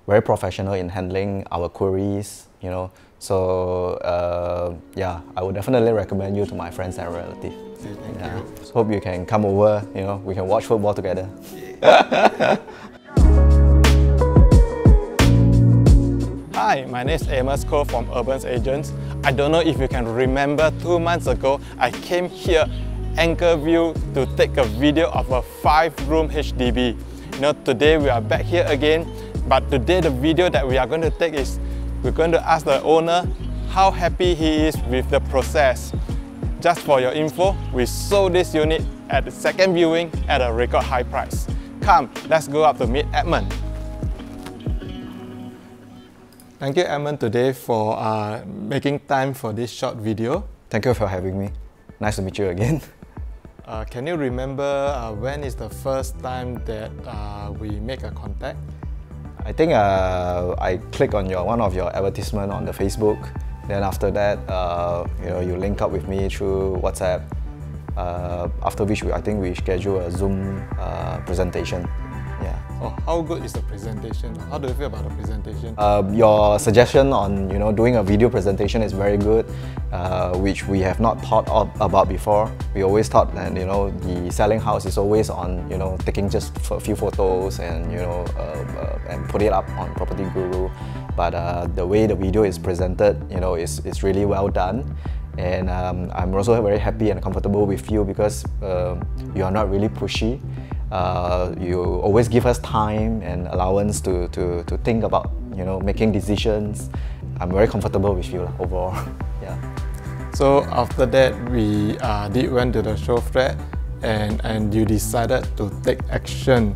very professional in handling our queries, you know. So yeah, I would definitely recommend you to my friends and relatives. Thank you. So hope you can come over, you know, we can watch football together. Hi, my name is Amos Koh from Urban Agents. I don't know if you can remember 2 months ago, I came here, Anchorvale, to take a video of a 5-room HDB. You know, today we are back here again, but today the video that we are going to take is, we're going to ask the owner how happy he is with the process. Just for your info, we sold this unit at the second viewing at a record high price. Come, let's go up to meet Edmund. Thank you, Edmund, today for making time for this short video. Thank you for having me. Nice to meet you again. Can you remember when is the first time that we make a contact? I think I clicked on one of your advertisement on the Facebook. Then after that, you know, you link up with me through WhatsApp. After which I think we schedule a Zoom presentation. Yeah. Oh, how good is the presentation? How do you feel about the presentation? Your suggestion on, you know, doing a video presentation is very good, which we have not thought about before. We always thought that, you know, the selling house is always on, you know, taking just a few photos and, you know, and put it up on Property Guru. But the way the video is presented, you know, is really well done. And I'm also very happy and comfortable with you because you are not really pushy. You always give us time and allowance to think about, you know, making decisions. I'm very comfortable with you overall. Yeah. So after that, we went to the show flat and you decided to take action.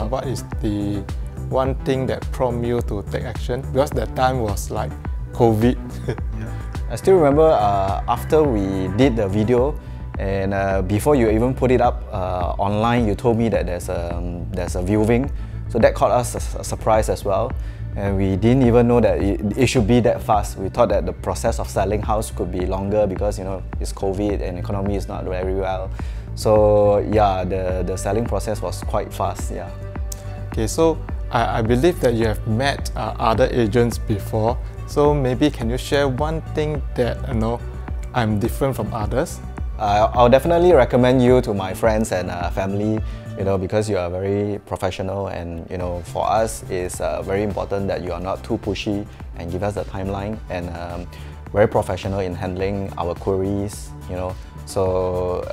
What is the one thing that prompted you to take action? Because that time was like COVID. I still remember after we did the video, and before you even put it up online, you told me that there's a viewing. So that caught us a surprise as well. And we didn't even know that it should be that fast. We thought that the process of selling house could be longer because, you know, it's COVID and economy is not very well. So yeah, the selling process was quite fast. Yeah. Okay, so I believe that you have met other agents before. So maybe can you share one thing that, you know, I'm different from others? I'll definitely recommend you to my friends and family, you know, because you are very professional, and, you know, for us it's very important that you are not too pushy and give us the timeline, and very professional in handling our queries, you know. So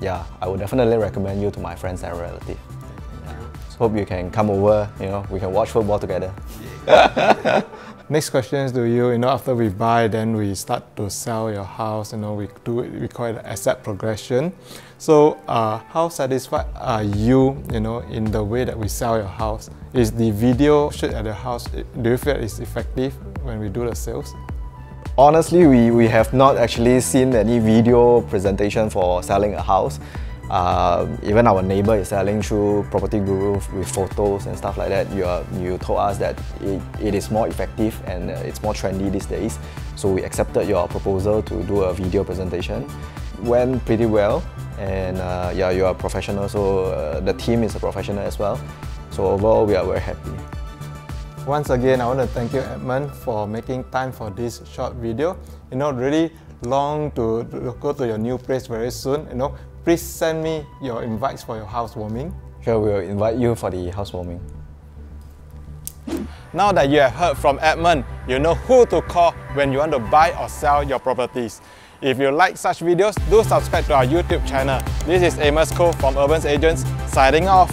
yeah, I would definitely recommend you to my friends and relatives. So hope you can come over, you know, we can watch football together. Next question is to you, you know, after we buy, then we start to sell your house, you know, we call it asset progression. So how satisfied are you, you know, in the way that we sell your house? Is the video shoot at the house, do you feel it's effective when we do the sales? Honestly, we have not actually seen any video presentation for selling a house. Even our neighbor is selling through Property Guru with photos and stuff like that. You told us that it is more effective and it's more trendy these days. So we accepted your proposal to do a video presentation. Went pretty well, and yeah, you are a professional, so the team is a professional as well. So overall, we are very happy. Once again, I want to thank you, Edmund, for making time for this short video. You know, really long to go to your new place very soon. You know, please send me your invites for your housewarming. Sure, we'll invite you for the housewarming. Now that you have heard from Edmund, you know who to call when you want to buy or sell your properties. If you like such videos, do subscribe to our YouTube channel. This is Amos Koh from Urban Agents, signing off.